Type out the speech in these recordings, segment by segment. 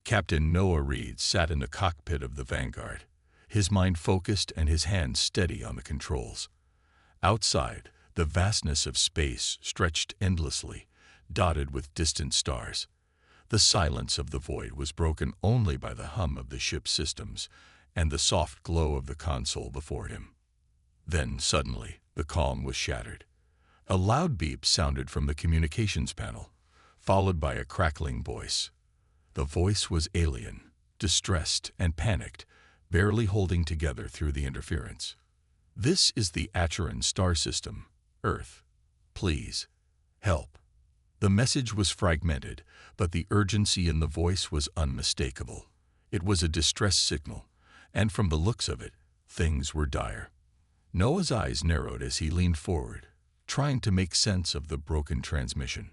Captain Noah Reed sat in the cockpit of the Vanguard, his mind focused and his hands steady on the controls. Outside, the vastness of space stretched endlessly, dotted with distant stars. The silence of the void was broken only by the hum of the ship's systems and the soft glow of the console before him. Then, suddenly, the calm was shattered. A loud beep sounded from the communications panel, followed by a crackling voice. The voice was alien, distressed and panicked, barely holding together through the interference. "This is the Acheron star system, Earth. Please, help." The message was fragmented, but the urgency in the voice was unmistakable. It was a distress signal, and from the looks of it, things were dire. Noah's eyes narrowed as he leaned forward, trying to make sense of the broken transmission.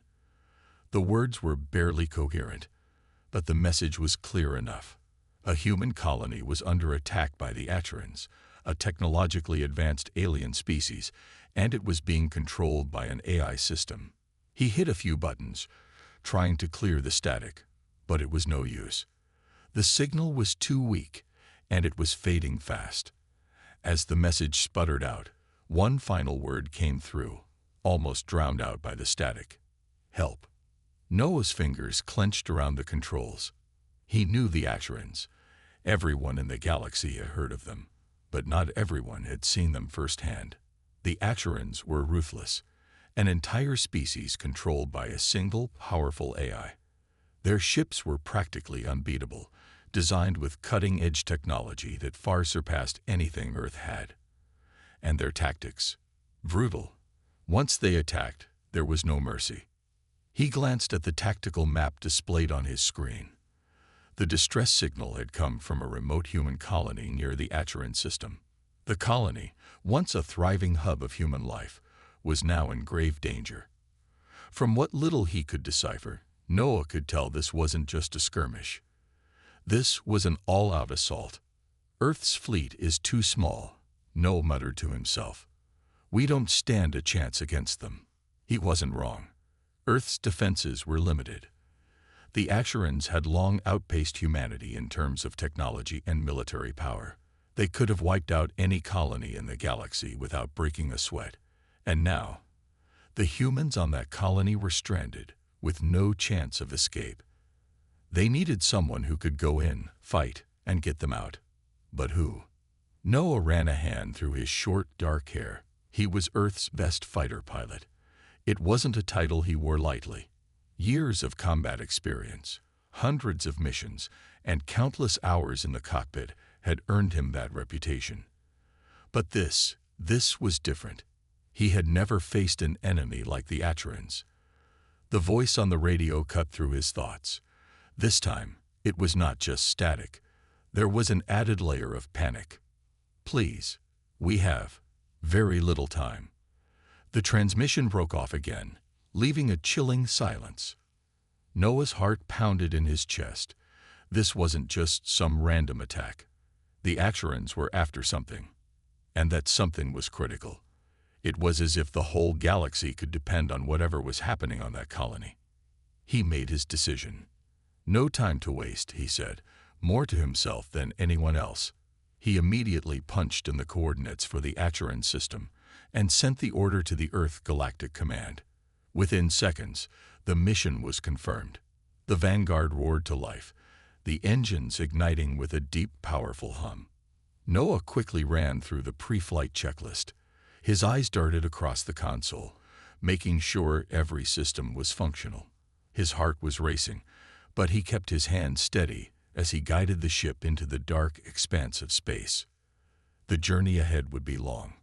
The words were barely coherent, but the message was clear enough. A human colony was under attack by the Acherons, a technologically advanced alien species, and it was being controlled by an AI system. He hit a few buttons, trying to clear the static, but it was no use. The signal was too weak, and it was fading fast. As the message sputtered out, one final word came through, almost drowned out by the static. "Help." Noah's fingers clenched around the controls. He knew the Acherons. Everyone in the galaxy had heard of them, but not everyone had seen them firsthand. The Acherons were ruthless, an entire species controlled by a single, powerful AI. Their ships were practically unbeatable, designed with cutting-edge technology that far surpassed anything Earth had. And their tactics, brutal. Once they attacked, there was no mercy. He glanced at the tactical map displayed on his screen. The distress signal had come from a remote human colony near the Acheron system. The colony, once a thriving hub of human life, was now in grave danger. From what little he could decipher, Noah could tell this wasn't just a skirmish. This was an all-out assault. "Earth's fleet is too small," Noah muttered to himself. "We don't stand a chance against them." He wasn't wrong. Earth's defenses were limited. The Acherons had long outpaced humanity in terms of technology and military power. They could have wiped out any colony in the galaxy without breaking a sweat. And now, the humans on that colony were stranded, with no chance of escape. They needed someone who could go in, fight, and get them out. But who? Noah ran a hand through his short, dark hair. He was Earth's best fighter pilot. It wasn't a title he wore lightly. Years of combat experience, hundreds of missions, and countless hours in the cockpit had earned him that reputation. But this was different. He had never faced an enemy like the Acherons. The voice on the radio cut through his thoughts. This time, it was not just static. There was an added layer of panic. "Please, we have very little time." The transmission broke off again, leaving a chilling silence. Noah's heart pounded in his chest. This wasn't just some random attack. The Acherons were after something, and that something was critical. It was as if the whole galaxy could depend on whatever was happening on that colony. He made his decision. "No time to waste," he said, more to himself than anyone else. He immediately punched in the coordinates for the Acheron system and sent the order to the Earth Galactic Command. Within seconds, the mission was confirmed. The Vanguard roared to life, the engines igniting with a deep, powerful hum. Noah quickly ran through the pre-flight checklist. His eyes darted across the console, making sure every system was functional. His heart was racing, but he kept his hand steady as he guided the ship into the dark expanse of space. The journey ahead would be long,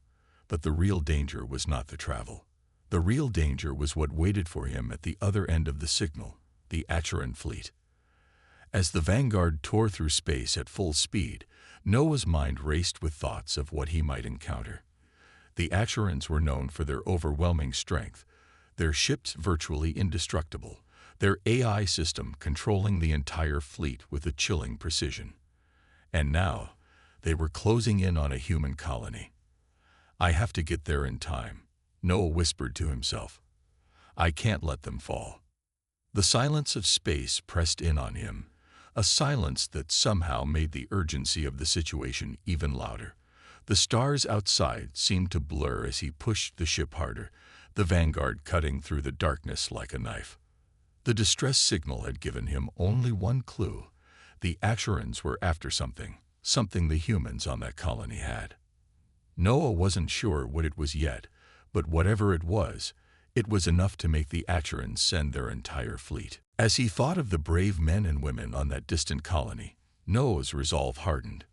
but the real danger was not the travel. The real danger was what waited for him at the other end of the signal, the Acheron fleet. As the Vanguard tore through space at full speed, Noah's mind raced with thoughts of what he might encounter. The Acherons were known for their overwhelming strength, their ships virtually indestructible, their AI system controlling the entire fleet with a chilling precision. And now, they were closing in on a human colony. "I have to get there in time," Noah whispered to himself. "I can't let them fall." The silence of space pressed in on him, a silence that somehow made the urgency of the situation even louder. The stars outside seemed to blur as he pushed the ship harder, the Vanguard cutting through the darkness like a knife. The distress signal had given him only one clue. The Asherans were after something the humans on that colony had. Noah wasn't sure what it was yet, but whatever it was enough to make the Asherans send their entire fleet. As he thought of the brave men and women on that distant colony, Noah's resolve hardened.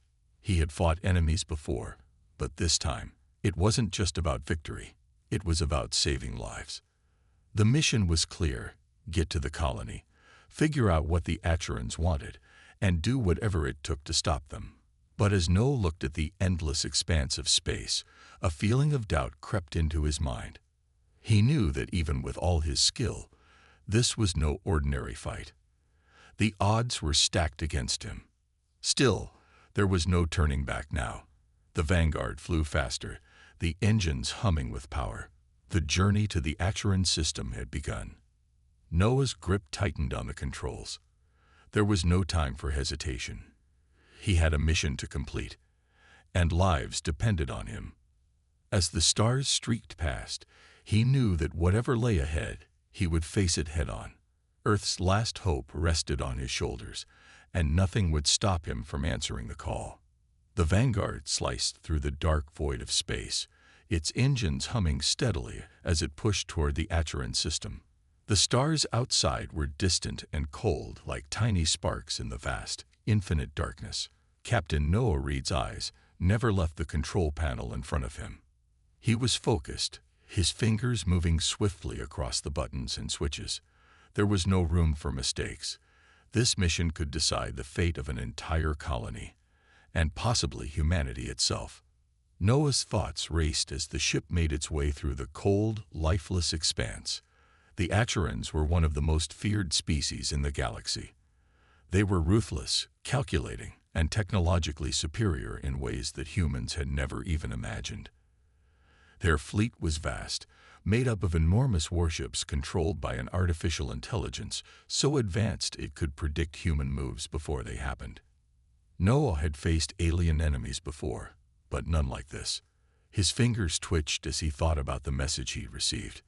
He had fought enemies before, but this time, it wasn't just about victory. It was about saving lives. The mission was clear: get to the colony, figure out what the Asherans wanted, and do whatever it took to stop them. But as Noah looked at the endless expanse of space, a feeling of doubt crept into his mind. He knew that even with all his skill, this was no ordinary fight. The odds were stacked against him. Still, there was no turning back now. The Vanguard flew faster, the engines humming with power. The journey to the Asheran system had begun. Noah's grip tightened on the controls. There was no time for hesitation. He had a mission to complete, and lives depended on him. As the stars streaked past, he knew that whatever lay ahead, he would face it head-on. Earth's last hope rested on his shoulders, and nothing would stop him from answering the call. The Vanguard sliced through the dark void of space, its engines humming steadily as it pushed toward the Asheran system. The stars outside were distant and cold like tiny sparks in the vast, infinite darkness. Captain Noah Reed's eyes never left the control panel in front of him. He was focused, his fingers moving swiftly across the buttons and switches. There was no room for mistakes. This mission could decide the fate of an entire colony, and possibly humanity itself. Noah's thoughts raced as the ship made its way through the cold, lifeless expanse. The Asherans were one of the most feared species in the galaxy. They were ruthless, calculating, and technologically superior in ways that humans had never even imagined. Their fleet was vast, made up of enormous warships controlled by an artificial intelligence so advanced it could predict human moves before they happened. Noah had faced alien enemies before, but none like this. His fingers twitched as he thought about the message he received.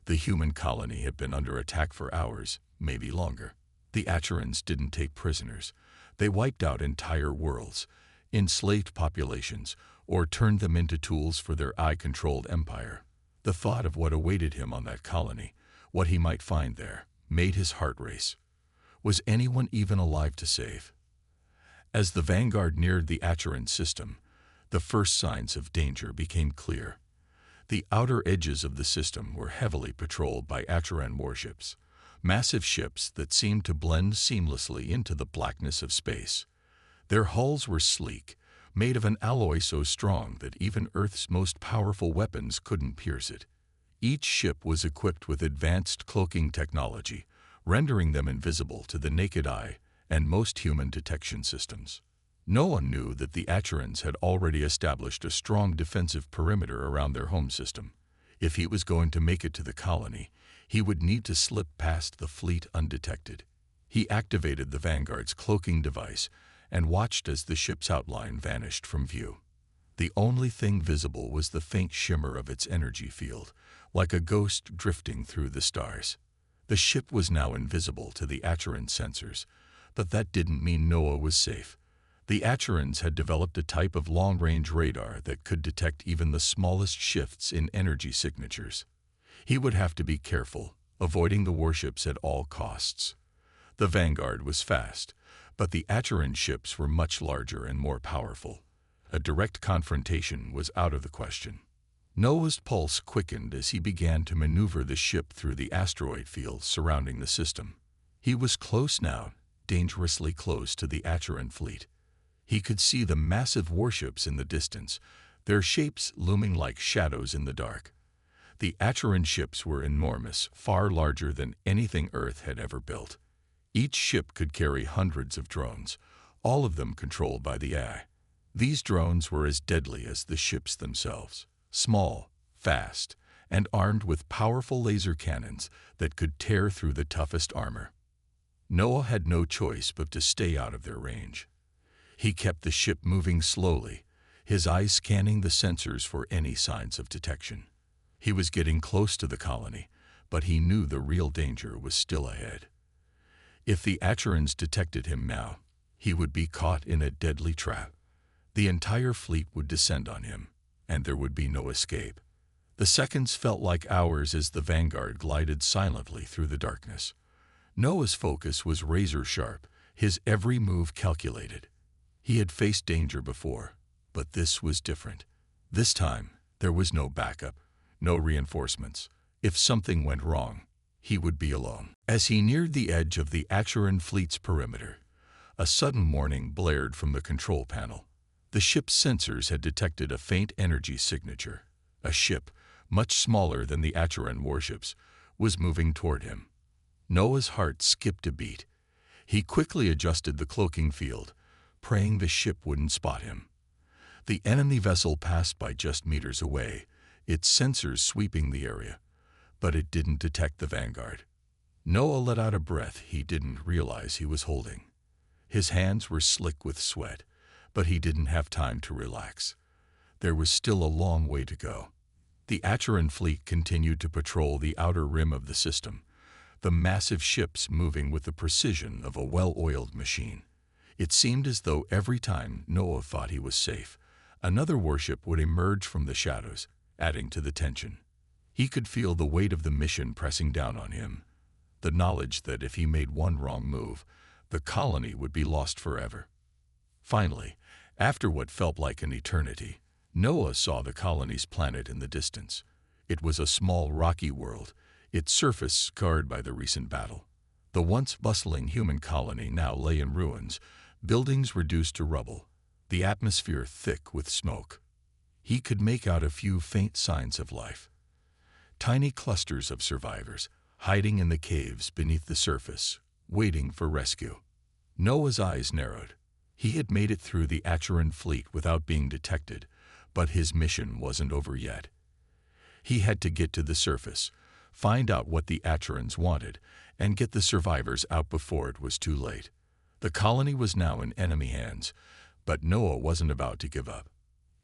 The human colony had been under attack for hours, maybe longer. The Asherans didn't take prisoners. They wiped out entire worlds, enslaved populations, or turned them into tools for their eye-controlled empire. The thought of what awaited him on that colony, what he might find there, made his heart race. Was anyone even alive to save? As the Vanguard neared the Asheran system, the first signs of danger became clear. The outer edges of the system were heavily patrolled by Asheran warships, massive ships that seemed to blend seamlessly into the blackness of space. Their hulls were sleek, made of an alloy so strong that even Earth's most powerful weapons couldn't pierce it. Each ship was equipped with advanced cloaking technology, rendering them invisible to the naked eye and most human detection systems. No one knew that the Asherans had already established a strong defensive perimeter around their home system. If he was going to make it to the colony, he would need to slip past the fleet undetected. He activated the Vanguard's cloaking device and watched as the ship's outline vanished from view. The only thing visible was the faint shimmer of its energy field, like a ghost drifting through the stars. The ship was now invisible to the Asheran sensors, but that didn't mean Noah was safe. The Asherans had developed a type of long-range radar that could detect even the smallest shifts in energy signatures. He would have to be careful, avoiding the warships at all costs. The Vanguard was fast, but the Asheran ships were much larger and more powerful. A direct confrontation was out of the question. Noah's pulse quickened as he began to maneuver the ship through the asteroid field surrounding the system. He was close now, dangerously close to the Asheran fleet. He could see the massive warships in the distance, their shapes looming like shadows in the dark. The Asheran ships were enormous, far larger than anything Earth had ever built. Each ship could carry hundreds of drones, all of them controlled by the AI. These drones were as deadly as the ships themselves, small, fast, and armed with powerful laser cannons that could tear through the toughest armor. Noah had no choice but to stay out of their range. He kept the ship moving slowly, his eyes scanning the sensors for any signs of detection. He was getting close to the colony, but he knew the real danger was still ahead. If the Acherans detected him now, he would be caught in a deadly trap. The entire fleet would descend on him, and there would be no escape. The seconds felt like hours as the Vanguard glided silently through the darkness. Noah's focus was razor-sharp, his every move calculated. He had faced danger before, but this was different. This time, there was no backup, no reinforcements. If something went wrong, he would be alone. As he neared the edge of the Acheran fleet's perimeter, a sudden warning blared from the control panel. The ship's sensors had detected a faint energy signature. A ship, much smaller than the Acheran warships, was moving toward him. Noah's heart skipped a beat. He quickly adjusted the cloaking field, praying the ship wouldn't spot him. The enemy vessel passed by just meters away, its sensors sweeping the area, but it didn't detect the Vanguard. Noah let out a breath he didn't realize he was holding. His hands were slick with sweat, but he didn't have time to relax. There was still a long way to go. The Acheran fleet continued to patrol the outer rim of the system, the massive ships moving with the precision of a well-oiled machine. It seemed as though every time Noah thought he was safe, another warship would emerge from the shadows, adding to the tension. He could feel the weight of the mission pressing down on him, the knowledge that if he made one wrong move, the colony would be lost forever. Finally, after what felt like an eternity, Noah saw the colony's planet in the distance. It was a small rocky world, its surface scarred by the recent battle. The once bustling human colony now lay in ruins, buildings reduced to rubble, the atmosphere thick with smoke. He could make out a few faint signs of life. Tiny clusters of survivors, hiding in the caves beneath the surface, waiting for rescue. Noah's eyes narrowed. He had made it through the Acheran fleet without being detected, but his mission wasn't over yet. He had to get to the surface, find out what the Acherans wanted, and get the survivors out before it was too late. The colony was now in enemy hands, but Noah wasn't about to give up.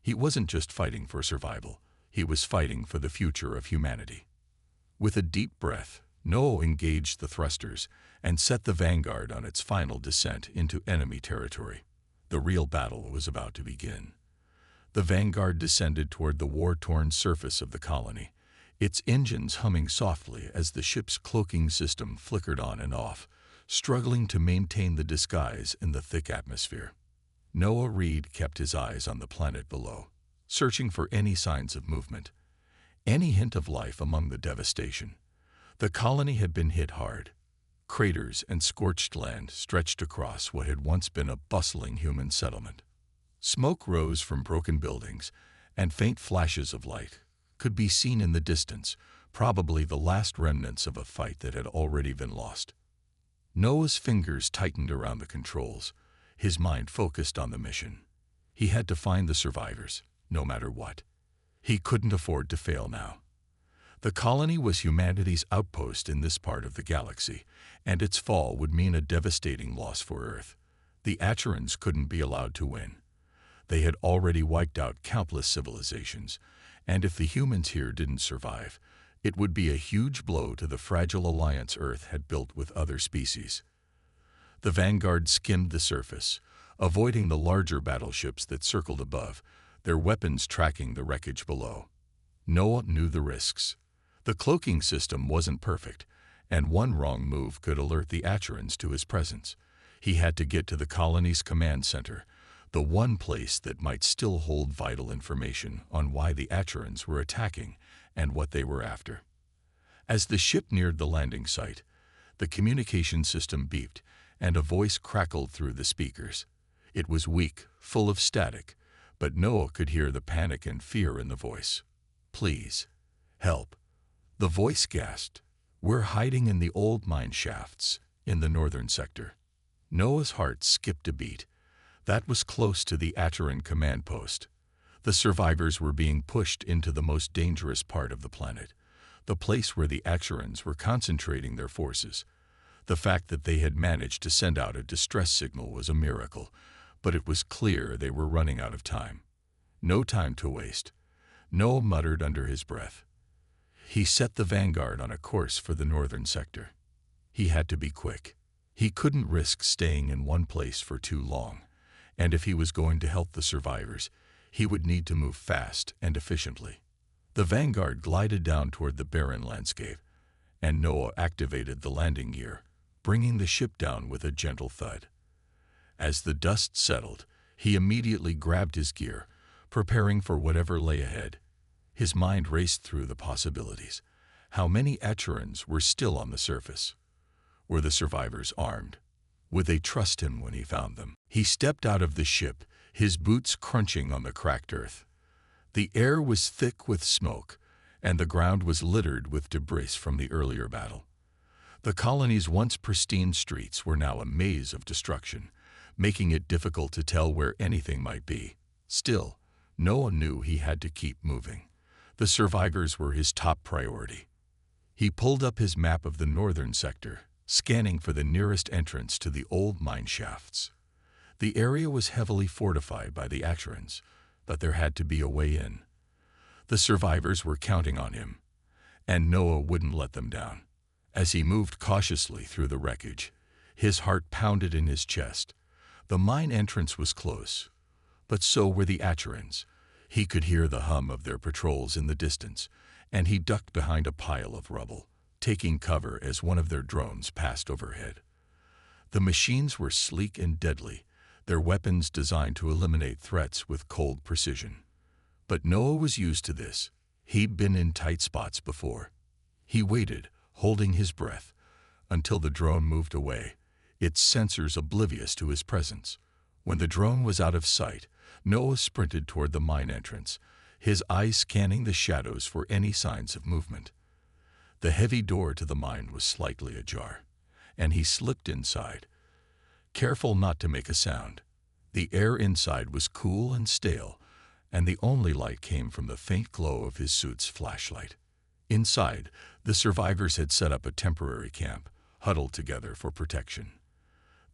He wasn't just fighting for survival, he was fighting for the future of humanity. With a deep breath, Noah engaged the thrusters and set the Vanguard on its final descent into enemy territory. The real battle was about to begin. The Vanguard descended toward the war-torn surface of the colony, its engines humming softly as the ship's cloaking system flickered on and off, struggling to maintain the disguise in the thick atmosphere. Noah Reed kept his eyes on the planet below, searching for any signs of movement, any hint of life among the devastation. The colony had been hit hard. Craters and scorched land stretched across what had once been a bustling human settlement. Smoke rose from broken buildings, and faint flashes of light could be seen in the distance, probably the last remnants of a fight that had already been lost. Noah's fingers tightened around the controls, his mind focused on the mission. He had to find the survivors, no matter what. He couldn't afford to fail now. The colony was humanity's outpost in this part of the galaxy, and its fall would mean a devastating loss for Earth. The Acherans couldn't be allowed to win. They had already wiped out countless civilizations, and if the humans here didn't survive, it would be a huge blow to the fragile alliance Earth had built with other species. The Vanguard skimmed the surface, avoiding the larger battleships that circled above, their weapons tracking the wreckage below. Noah knew the risks. The cloaking system wasn't perfect, and one wrong move could alert the Acherans to his presence. He had to get to the colony's command center, the one place that might still hold vital information on why the Acherans were attacking and what they were after. As the ship neared the landing site, the communication system beeped, and a voice crackled through the speakers. It was weak, full of static, but Noah could hear the panic and fear in the voice. "Please, help." The voice gasped. "We're hiding in the old mine shafts in the northern sector." Noah's heart skipped a beat. That was close to the Acheran command post. The survivors were being pushed into the most dangerous part of the planet, the place where the Acherans were concentrating their forces. The fact that they had managed to send out a distress signal was a miracle, but it was clear they were running out of time. No time to waste. Noah muttered under his breath. He set the vanguard on a course for the northern sector. He had to be quick. He couldn't risk staying in one place for too long, and if he was going to help the survivors, he would need to move fast and efficiently. The vanguard glided down toward the barren landscape, and Noah activated the landing gear, bringing the ship down with a gentle thud. As the dust settled, he immediately grabbed his gear, preparing for whatever lay ahead. His mind raced through the possibilities. How many Acherans were still on the surface? Were the survivors armed? Would they trust him when he found them? He stepped out of the ship, his boots crunching on the cracked earth. The air was thick with smoke, and the ground was littered with debris from the earlier battle. The colony's once pristine streets were now a maze of destruction, making it difficult to tell where anything might be. Still, Noah knew he had to keep moving. The survivors were his top priority. He pulled up his map of the northern sector, scanning for the nearest entrance to the old mine shafts. The area was heavily fortified by the Acherans, but there had to be a way in. The survivors were counting on him, and Noah wouldn't let them down. As he moved cautiously through the wreckage, his heart pounded in his chest. The mine entrance was close, but so were the Acherans. He could hear the hum of their patrols in the distance, and he ducked behind a pile of rubble, taking cover as one of their drones passed overhead. The machines were sleek and deadly, their weapons designed to eliminate threats with cold precision. But Noah was used to this. He'd been in tight spots before. He waited, holding his breath, until the drone moved away, its sensors oblivious to his presence. When the drone was out of sight, Noah sprinted toward the mine entrance, his eyes scanning the shadows for any signs of movement. The heavy door to the mine was slightly ajar, and he slipped inside, careful not to make a sound. The air inside was cool and stale, and the only light came from the faint glow of his suit's flashlight. Inside, the survivors had set up a temporary camp, huddled together for protection.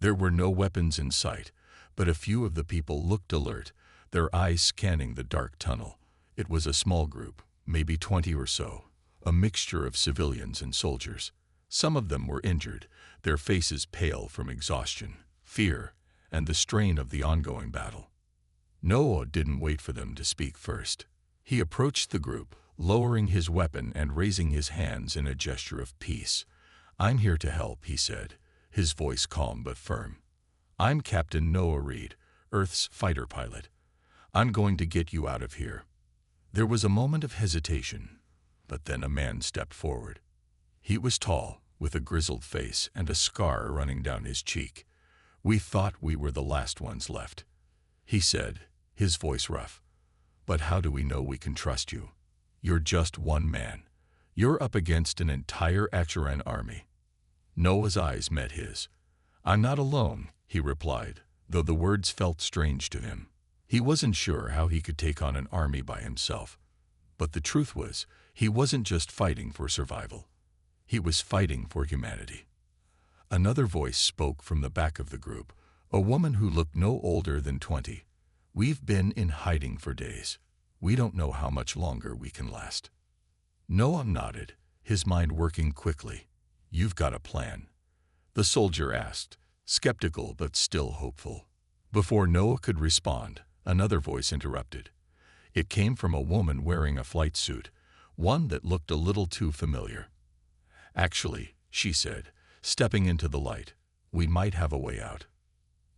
There were no weapons in sight, but a few of the people looked alert, their eyes scanning the dark tunnel. It was a small group, maybe 20 or so, a mixture of civilians and soldiers. Some of them were injured, their faces pale from exhaustion, fear, and the strain of the ongoing battle. Noah didn't wait for them to speak first. He approached the group, lowering his weapon and raising his hands in a gesture of peace. "I'm here to help," he said, his voice calm but firm. "I'm Captain Noah Reed, Earth's fighter pilot. I'm going to get you out of here." There was a moment of hesitation, but then a man stepped forward. He was tall, with a grizzled face and a scar running down his cheek. "We thought we were the last ones left," he said, his voice rough. "But how do we know we can trust you? You're just one man. You're up against an entire Acheran army." Noah's eyes met his. "I'm not alone," he replied, though the words felt strange to him. He wasn't sure how he could take on an army by himself. But the truth was, he wasn't just fighting for survival. He was fighting for humanity. Another voice spoke from the back of the group, a woman who looked no older than 20. "We've been in hiding for days. We don't know how much longer we can last." Noah nodded, his mind working quickly. "You've got a plan?" the soldier asked, skeptical but still hopeful. Before Noah could respond, another voice interrupted. It came from a woman wearing a flight suit, one that looked a little too familiar. "Actually," she said, stepping into the light, "we might have a way out."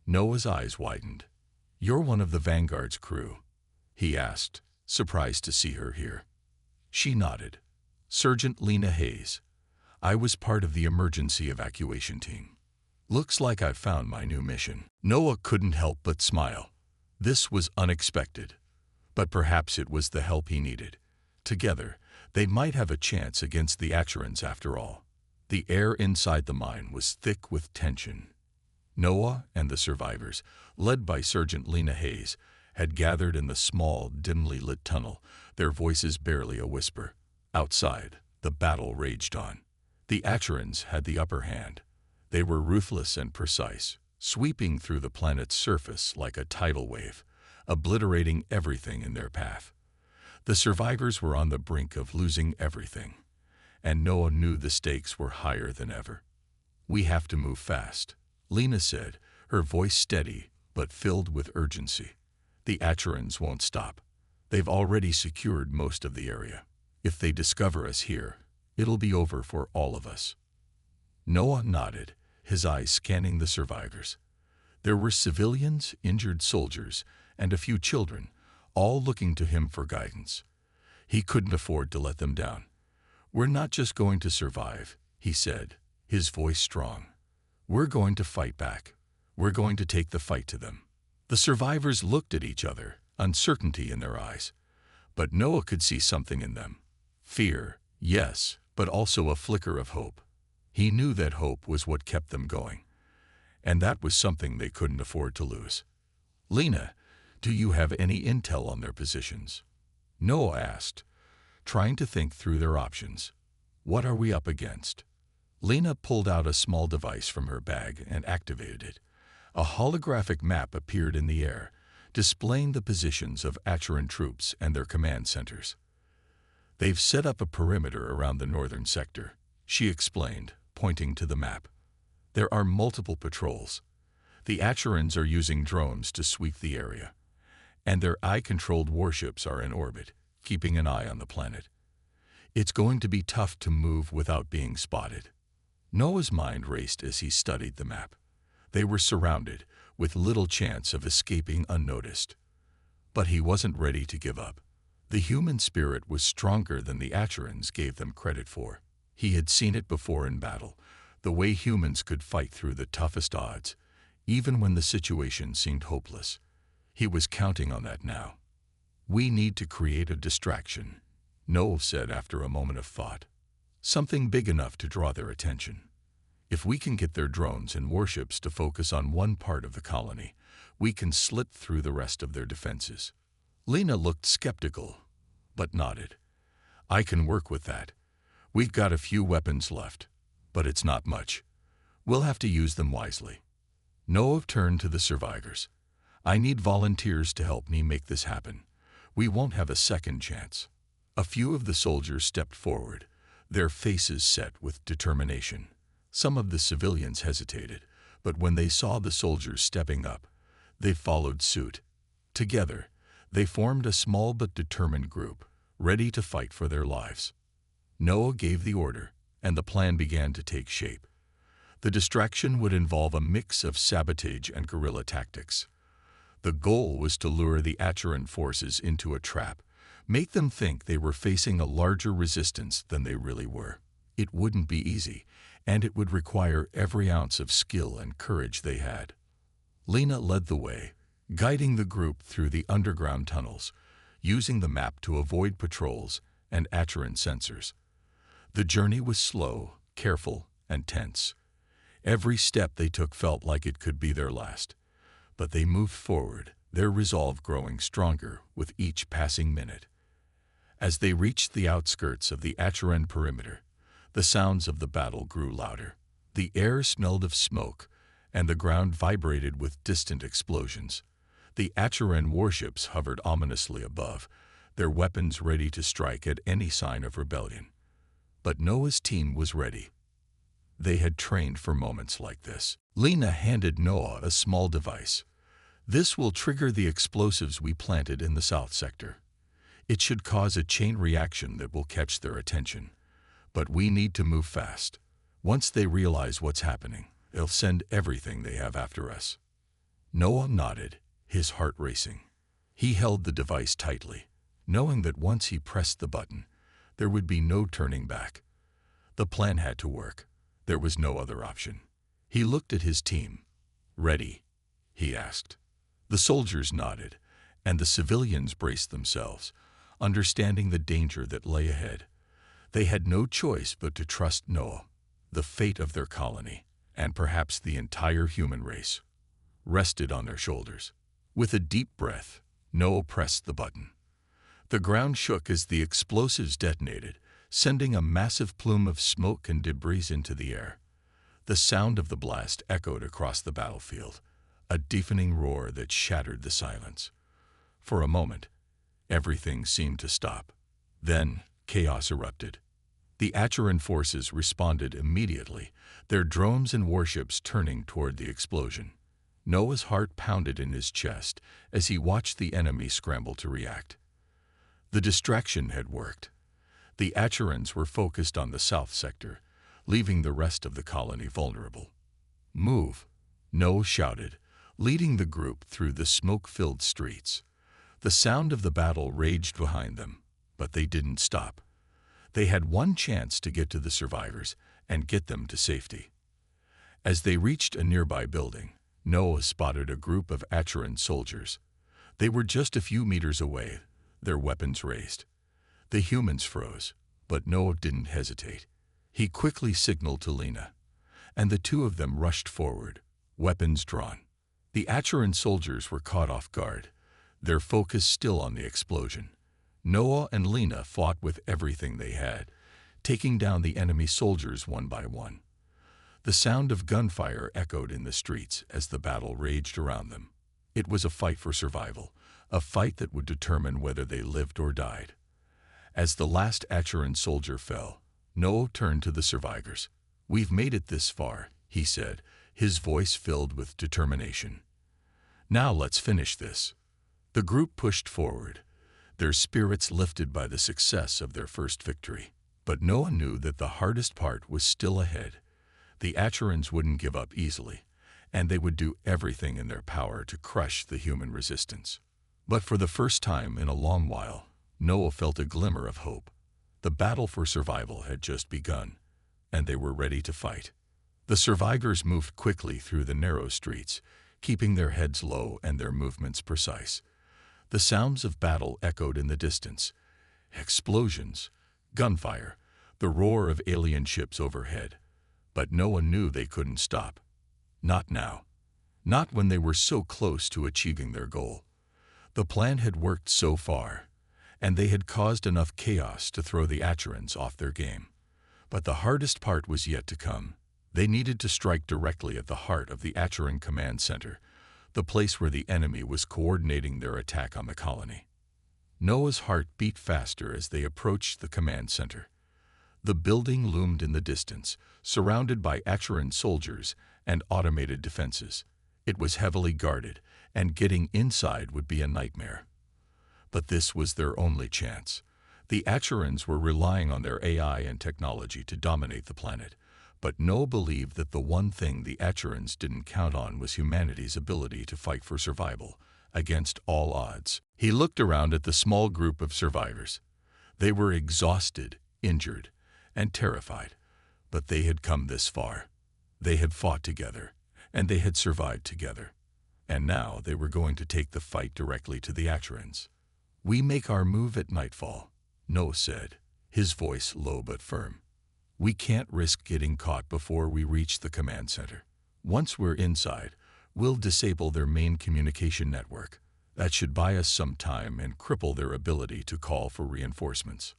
Noah's eyes widened. "You're one of the Vanguard's crew?" he asked, surprised to see her here. She nodded. "Sergeant Lena Hayes. I was part of the emergency evacuation team. Looks like I've found my new mission." Noah couldn't help but smile. This was unexpected, but perhaps it was the help he needed. Together, they might have a chance against the Acherans after all. The air inside the mine was thick with tension. Noah and the survivors, led by Sergeant Lena Hayes, had gathered in the small, dimly lit tunnel, their voices barely a whisper. Outside, the battle raged on. The Acherans had the upper hand. They were ruthless and precise, sweeping through the planet's surface like a tidal wave, obliterating everything in their path. The survivors were on the brink of losing everything, and Noah knew the stakes were higher than ever. "We have to move fast," Lena said, her voice steady but filled with urgency. "The Achorans won't stop. They've already secured most of the area. If they discover us here, it'll be over for all of us." Noah nodded, his eyes scanning the survivors. There were civilians, injured soldiers, and a few children, all looking to him for guidance. He couldn't afford to let them down. "We're not just going to survive," he said, his voice strong. "We're going to fight back. We're going to take the fight to them." The survivors looked at each other, uncertainty in their eyes. But Noah could see something in them. Fear, yes, but also a flicker of hope. He knew that hope was what kept them going. And that was something they couldn't afford to lose. "Lena, do you have any intel on their positions?" Noah asked, trying to think through their options. "What are we up against?" Lena pulled out a small device from her bag and activated it. A holographic map appeared in the air, displaying the positions of Acheron troops and their command centers. "They've set up a perimeter around the northern sector," she explained, pointing to the map. "There are multiple patrols. The Achorans are using drones to sweep the area, and their eye-controlled warships are in orbit, keeping an eye on the planet. It's going to be tough to move without being spotted." Noah's mind raced as he studied the map. They were surrounded, with little chance of escaping unnoticed. But he wasn't ready to give up. The human spirit was stronger than the Achorans gave them credit for. He had seen it before in battle, the way humans could fight through the toughest odds, even when the situation seemed hopeless. He was counting on that now. "We need to create a distraction," Noah said after a moment of thought. "Something big enough to draw their attention. If we can get their drones and warships to focus on one part of the colony, we can slit through the rest of their defenses." Lena looked skeptical, but nodded. "I can work with that. We've got a few weapons left, but it's not much. We'll have to use them wisely." Noah turned to the survivors. "I need volunteers to help me make this happen. We won't have a second chance." A few of the soldiers stepped forward, their faces set with determination. Some of the civilians hesitated, but when they saw the soldiers stepping up, they followed suit. Together, they formed a small but determined group, ready to fight for their lives. Noah gave the order, and the plan began to take shape. The distraction would involve a mix of sabotage and guerrilla tactics. The goal was to lure the Acheron forces into a trap, make them think they were facing a larger resistance than they really were. It wouldn't be easy, and it would require every ounce of skill and courage they had. Lena led the way, guiding the group through the underground tunnels, using the map to avoid patrols and Acheron sensors. The journey was slow, careful, and tense. Every step they took felt like it could be their last. But they moved forward, their resolve growing stronger with each passing minute. As they reached the outskirts of the Acheron perimeter, the sounds of the battle grew louder. The air smelled of smoke, and the ground vibrated with distant explosions. The Acheron warships hovered ominously above, their weapons ready to strike at any sign of rebellion. But Noah's team was ready. They had trained for moments like this. Lena handed Noah a small device. "This will trigger the explosives we planted in the south sector. It should cause a chain reaction that will catch their attention. But we need to move fast. Once they realize what's happening, they'll send everything they have after us." Noah nodded, his heart racing. He held the device tightly, knowing that once he pressed the button, there would be no turning back. The plan had to work. There was no other option. He looked at his team. "Ready?" he asked. The soldiers nodded, and the civilians braced themselves, understanding the danger that lay ahead. They had no choice but to trust Noah. The fate of their colony, and perhaps the entire human race, rested on their shoulders. With a deep breath, Noah pressed the button. The ground shook as the explosives detonated, sending a massive plume of smoke and debris into the air. The sound of the blast echoed across the battlefield, a deafening roar that shattered the silence. For a moment, everything seemed to stop. Then, chaos erupted. The Acheron forces responded immediately, their drones and warships turning toward the explosion. Noah's heart pounded in his chest as he watched the enemy scramble to react. The distraction had worked. The Acherons were focused on the south sector, leaving the rest of the colony vulnerable. "Move," Noah shouted, leading the group through the smoke-filled streets. The sound of the battle raged behind them, but they didn't stop. They had one chance to get to the survivors and get them to safety. As they reached a nearby building, Noah spotted a group of Acheron soldiers. They were just a few meters away, their weapons raised. The humans froze, but Noah didn't hesitate. He quickly signaled to Lena, and the two of them rushed forward, weapons drawn. The Acheron soldiers were caught off guard, their focus still on the explosion. Noah and Lena fought with everything they had, taking down the enemy soldiers one by one. The sound of gunfire echoed in the streets as the battle raged around them. It was a fight for survival, a fight that would determine whether they lived or died. As the last Acheron soldier fell, Noah turned to the survivors. "We've made it this far," he said, his voice filled with determination. "Now let's finish this." The group pushed forward, their spirits lifted by the success of their first victory. But Noah knew that the hardest part was still ahead. The Acherons wouldn't give up easily, and they would do everything in their power to crush the human resistance. But for the first time in a long while, Noah felt a glimmer of hope. The battle for survival had just begun, and they were ready to fight. The survivors moved quickly through the narrow streets, keeping their heads low and their movements precise. The sounds of battle echoed in the distance. Explosions, gunfire, the roar of alien ships overhead. But Noah knew they couldn't stop. Not now. Not when they were so close to achieving their goal. The plan had worked so far, and they had caused enough chaos to throw the Acherons off their game. But the hardest part was yet to come. They needed to strike directly at the heart of the Acheron command center, the place where the enemy was coordinating their attack on the colony. Noah's heart beat faster as they approached the command center. The building loomed in the distance, surrounded by Acheron soldiers and automated defenses. It was heavily guarded, and getting inside would be a nightmare. But this was their only chance. The Acherons were relying on their AI and technology to dominate the planet, but Noah believed that the one thing the Acherons didn't count on was humanity's ability to fight for survival, against all odds. He looked around at the small group of survivors. They were exhausted, injured, and terrified, but they had come this far. They had fought together, and they had survived together. And now they were going to take the fight directly to the Acherons. "We make our move at nightfall," Noah said, his voice low but firm. "We can't risk getting caught before we reach the command center. Once we're inside, we'll disable their main communication network. That should buy us some time and cripple their ability to call for reinforcements."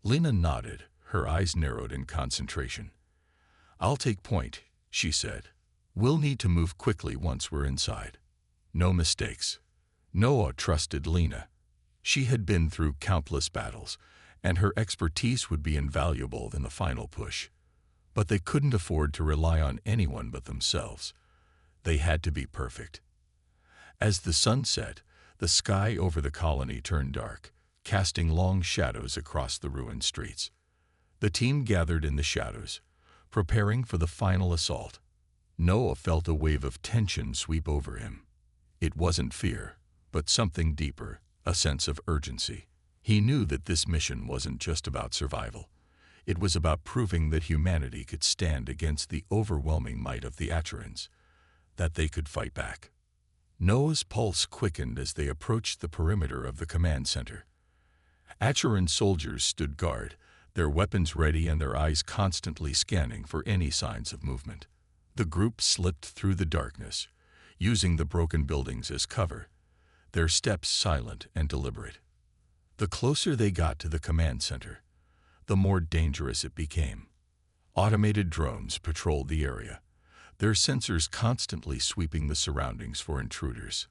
Lena nodded, her eyes narrowed in concentration. "I'll take point," she said. "We'll need to move quickly once we're inside. No mistakes." Noah trusted Lena. She had been through countless battles, and her expertise would be invaluable in the final push. But they couldn't afford to rely on anyone but themselves. They had to be perfect. As the sun set, the sky over the colony turned dark, casting long shadows across the ruined streets. The team gathered in the shadows, preparing for the final assault. Noah felt a wave of tension sweep over him. It wasn't fear, but something deeper, a sense of urgency. He knew that this mission wasn't just about survival. It was about proving that humanity could stand against the overwhelming might of the Acherons, that they could fight back. Noah's pulse quickened as they approached the perimeter of the command center. Acheron soldiers stood guard, their weapons ready and their eyes constantly scanning for any signs of movement. The group slipped through the darkness, using the broken buildings as cover, their steps silent and deliberate. The closer they got to the command center, the more dangerous it became. Automated drones patrolled the area, their sensors constantly sweeping the surroundings for intruders.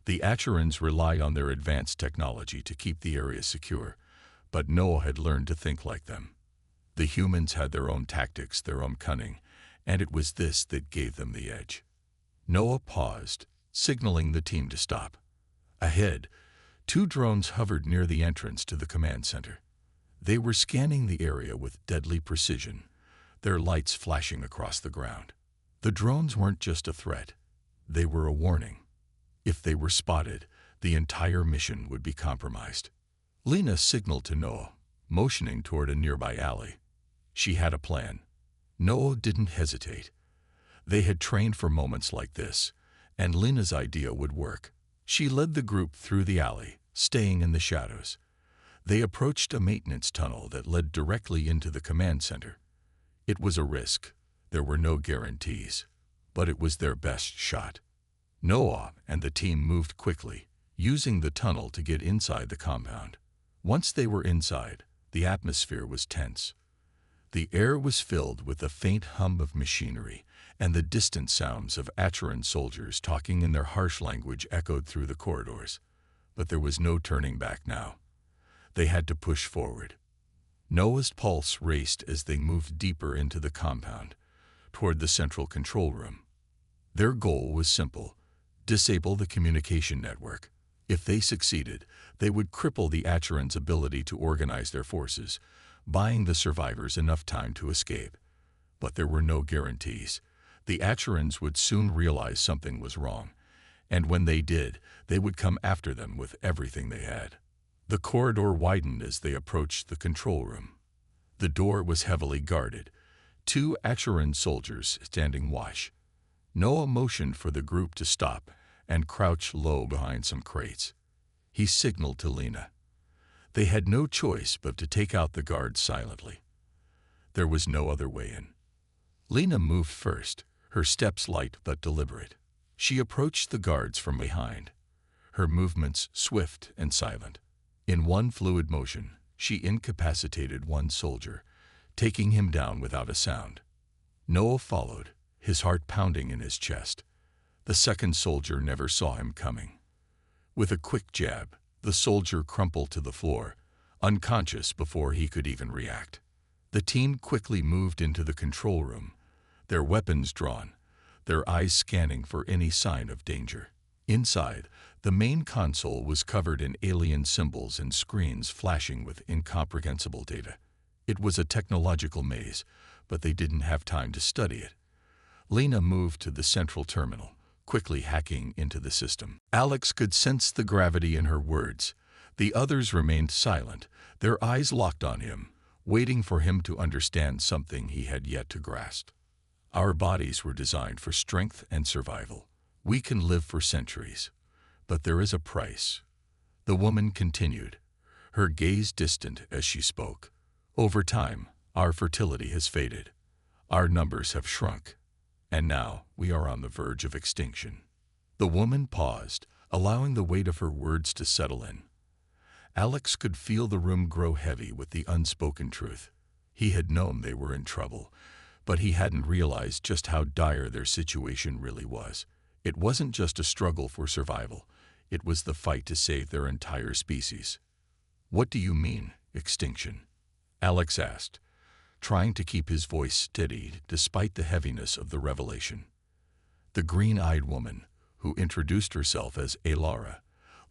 The Achurans rely on their advanced technology to keep the area secure, but Noah had learned to think like them. The humans had their own tactics, their own cunning, and it was this that gave them the edge. Noah paused, signaling the team to stop. Ahead, two drones hovered near the entrance to the command center. They were scanning the area with deadly precision, their lights flashing across the ground. The drones weren't just a threat, they were a warning. If they were spotted, the entire mission would be compromised. Lena signaled to Noah, motioning toward a nearby alley. She had a plan. Noah didn't hesitate. They had trained for moments like this, and Lena's idea would work. She led the group through the alley, staying in the shadows. They approached a maintenance tunnel that led directly into the command center. It was a risk. There were no guarantees, but it was their best shot. Noah and the team moved quickly, using the tunnel to get inside the compound. Once they were inside, the atmosphere was tense. The air was filled with the faint hum of machinery, and the distant sounds of Acheran soldiers talking in their harsh language echoed through the corridors. But there was no turning back now. They had to push forward. Noah's pulse raced as they moved deeper into the compound, toward the central control room. Their goal was simple: disable the communication network. If they succeeded, they would cripple the Acheran's ability to organize their forces, buying the survivors enough time to escape. But there were no guarantees. The Acherans would soon realize something was wrong, and when they did, they would come after them with everything they had. The corridor widened as they approached the control room. The door was heavily guarded, two Acheran soldiers standing watch. Noah motioned for the group to stop and crouch low behind some crates. He signaled to Lena. They had no choice but to take out the guards silently. There was no other way in. Lena moved first, her steps light but deliberate. She approached the guards from behind, her movements swift and silent. In one fluid motion, she incapacitated one soldier, taking him down without a sound. Noah followed, his heart pounding in his chest. The second soldier never saw him coming. With a quick jab, the soldier crumpled to the floor, unconscious before he could even react. The team quickly moved into the control room, their weapons drawn, their eyes scanning for any sign of danger. Inside, the main console was covered in alien symbols and screens flashing with incomprehensible data. It was a technological maze, but they didn't have time to study it. Lena moved to the central terminal, quickly hacking into the system. Alex could sense the gravity in her words. The others remained silent, their eyes locked on him, waiting for him to understand something he had yet to grasp. Our bodies were designed for strength and survival. We can live for centuries, but there is a price. The woman continued, her gaze distant as she spoke. Over time, our fertility has faded. Our numbers have shrunk. And now we are on the verge of extinction. The woman paused, allowing the weight of her words to settle in. Alex could feel the room grow heavy with the unspoken truth. He had known they were in trouble, but he hadn't realized just how dire their situation really was. It wasn't just a struggle for survival. It was the fight to save their entire species. "What do you mean, extinction?" Alex asked, trying to keep his voice steady despite the heaviness of the revelation. The green-eyed woman, who introduced herself as Alara,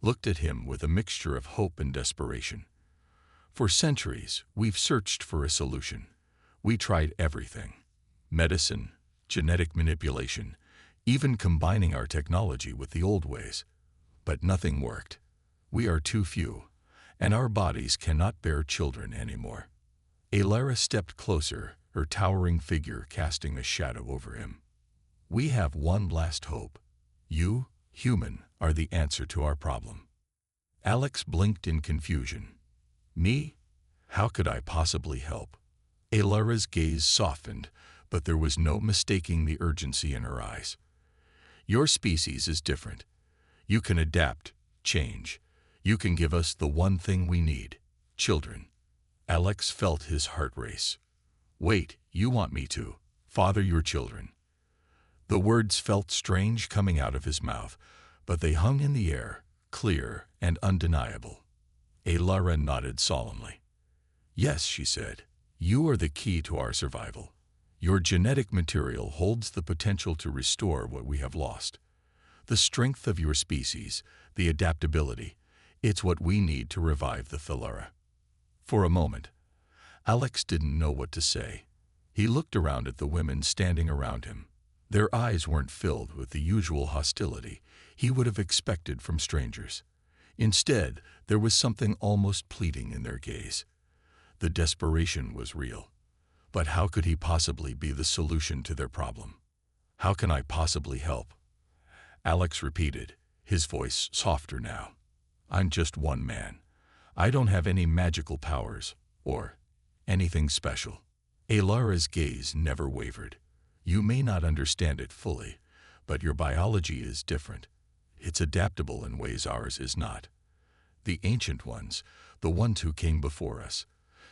looked at him with a mixture of hope and desperation. "For centuries, we've searched for a solution. We tried everything: medicine, genetic manipulation, even combining our technology with the old ways. But nothing worked. We are too few, and our bodies cannot bear children anymore." Alara stepped closer, her towering figure casting a shadow over him. "We have one last hope. You, human, are the answer to our problem." Alex blinked in confusion. "Me? How could I possibly help?" Alara's gaze softened, but there was no mistaking the urgency in her eyes. "Your species is different. You can adapt, change. You can give us the one thing we need: children." Alex felt his heart race. "Wait, you want me to father your children?" The words felt strange coming out of his mouth, but they hung in the air, clear and undeniable. Alara nodded solemnly. "Yes," she said, "you are the key to our survival. Your genetic material holds the potential to restore what we have lost. The strength of your species, the adaptability, it's what we need to revive the Thalera." For a moment, Alex didn't know what to say. He looked around at the women standing around him. Their eyes weren't filled with the usual hostility he would have expected from strangers. Instead, there was something almost pleading in their gaze. The desperation was real. But how could he possibly be the solution to their problem? "How can I possibly help?" Alex repeated, his voice softer now. "I'm just one man. I don't have any magical powers, or anything special." Alara's gaze never wavered. "You may not understand it fully, but your biology is different. It's adaptable in ways ours is not. The ancient ones, the ones who came before us,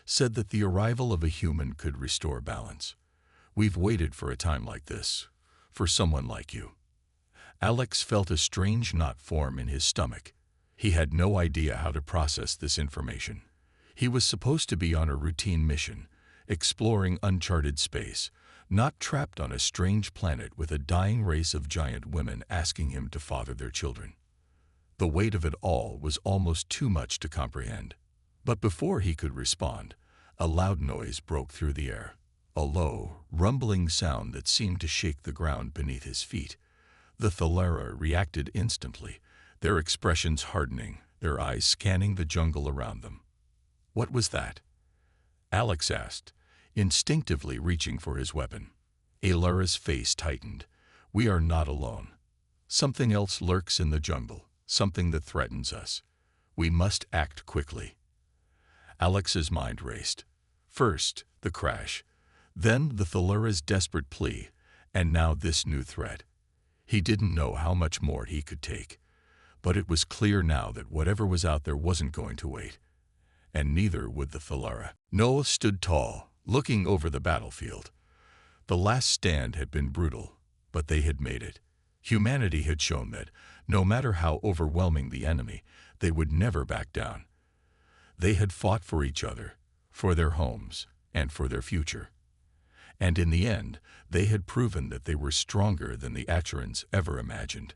said that the arrival of a human could restore balance. We've waited for a time like this, for someone like you." Alex felt a strange knot form in his stomach. He had no idea how to process this information. He was supposed to be on a routine mission, exploring uncharted space, not trapped on a strange planet with a dying race of giant women asking him to father their children. The weight of it all was almost too much to comprehend. But before he could respond, a loud noise broke through the air, a low, rumbling sound that seemed to shake the ground beneath his feet. The Thalera reacted instantly, their expressions hardening, their eyes scanning the jungle around them. "What was that?" Alex asked, instinctively reaching for his weapon. Alara's face tightened. "We are not alone. Something else lurks in the jungle, something that threatens us. We must act quickly." Alex's mind raced. First, the crash, then the Thalera's desperate plea, and now this new threat. He didn't know how much more he could take, but it was clear now that whatever was out there wasn't going to wait, and neither would the Thalera. Noah stood tall, looking over the battlefield. The last stand had been brutal, but they had made it. Humanity had shown that, no matter how overwhelming the enemy, they would never back down. They had fought for each other, for their homes, and for their future. And in the end, they had proven that they were stronger than the Achorans ever imagined.